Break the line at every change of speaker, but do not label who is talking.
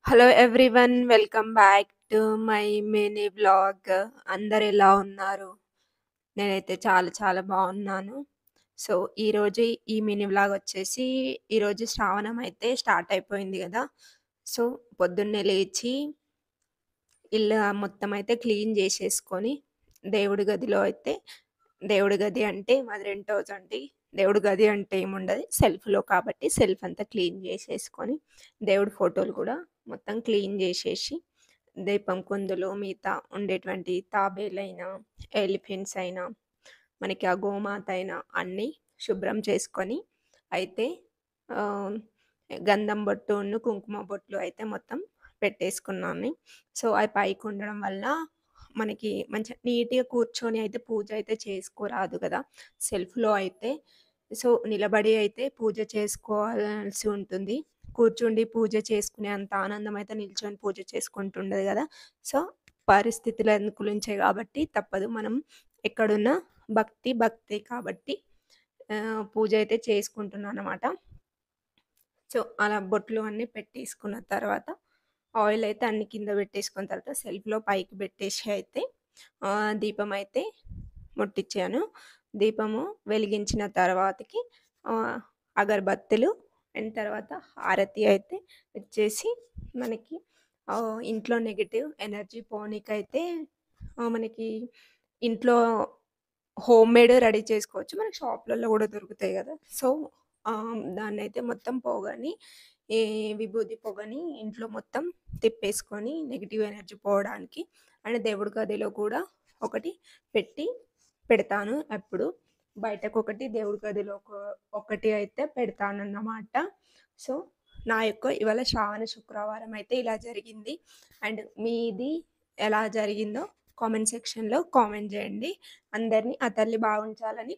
Hello everyone. Welcome back to my mini vlog. అందరు ఎలా ఉన్నారు? నేనైతే చాలా చాలా బాగున్నాను. సో, ఈరోజు ఈ మినీ వ్లాగ్ వచ్చేసి ఈరోజు శ్రావణం అయితే స్టార్ట్ అయిపోయింది కదా! సో, పొద్దున్నే లేచి ఇల్లు మొత్తం అయితే క్లీన్ చేసేసుకొని దేవుడి గదిలో అయితే దేవుడి గది అంటే మాది రెంట్ హౌస్ అండి. దేవుడి గది అంటే ఏముండదు. సెల్ఫ్‌లో కాబట్టి సెల్ఫ్ అంతా క్లీన్ చేసేసుకొని, దేవుడి ఫోటోలు కూడా మొత్తం క్లీన్ చేసేసి, దీపం కుందులు మిగతా ఉండేటువంటి తాబేలైనా, ఎలిఫెంట్స్ అయినా, మనకి ఆ గోమాత అయినా అన్నీ శుభ్రం చేసుకొని అయితే ఆహ్, గంధం బొట్టును, కుంకుమ బొట్లు అయితే మొత్తం పెట్టేసుకున్నాను. సో, అవి పైకి ఉండడం వల్ల మనకి మంచిగా నీట్‌గా కూర్చొని అయితే పూజ అయితే చేసుకోరాదు కదా! సెల్ఫ్‌లో అయితే. సో, నిలబడి అయితే పూజ చేసుకోవాల్సి ఉంటుంది. కూర్చుండి పూజ చేసుకునే అంత ఆనందం అయితే నిల్చొని పూజ చేసుకుంటూ ఉండదు గదా! సో, పరిస్థితులు అనుకూలించాయి గాబట్టి తప్పదు. మనం ఎక్కడున్నా భక్తే కాబట్టి పూజ అయితే చేసుకుంటున్నాననమాట. సో, అలా బొట్లు అన్నీ పెట్టేసుకున్న తర్వాత ఆయిల్ అయితే అన్ని కింద పెట్టేసుకున్న తర్వాత సెల్ఫ్‌లో పైకి పెట్టేసి అయితే దీపం అయితే ముట్టించాను. దీపము వెలిగించిన తర్వాతకి ఆహ్, అగరబత్తులు అండ్ తర్వాత హారతి అయితే ఇచ్చేసి మనకి ఇంట్లో నెగెటివ్ ఎనర్జీ పోనీకైతే మనకి ఇంట్లో హోమ్‌మేడ్ రెడీ చేసుకోవచ్చు. మనకి షాప్‌లలో గూడా దొరుకుతాయి గదా! సో, దాన్నైతే మొత్తం పొగని ఈ విభూది పొగని ఇంట్లో మొత్తం తిప్పేసుకొని నెగెటివ్ ఎనర్జీ పోవడానికి అండ్ దేవుడి గదిలో కూడా ఒకటి పెట్టి పెడతాను ఎప్పుడు. బయటకొకటి దేవుడి గదిలో ఒకటి అయితే పెడతానన్నమాట. సో, నా యొక్క ఇవాళ శ్రావణ శుక్రవారం అయితే ఇలా జరిగింది. అండ్ మీది ఎలా జరిగిందో కామెంట్ సెక్షన్‌లో కామెంట్ జేయండి. అందరిని ఆ తల్లి బాగుంచాలని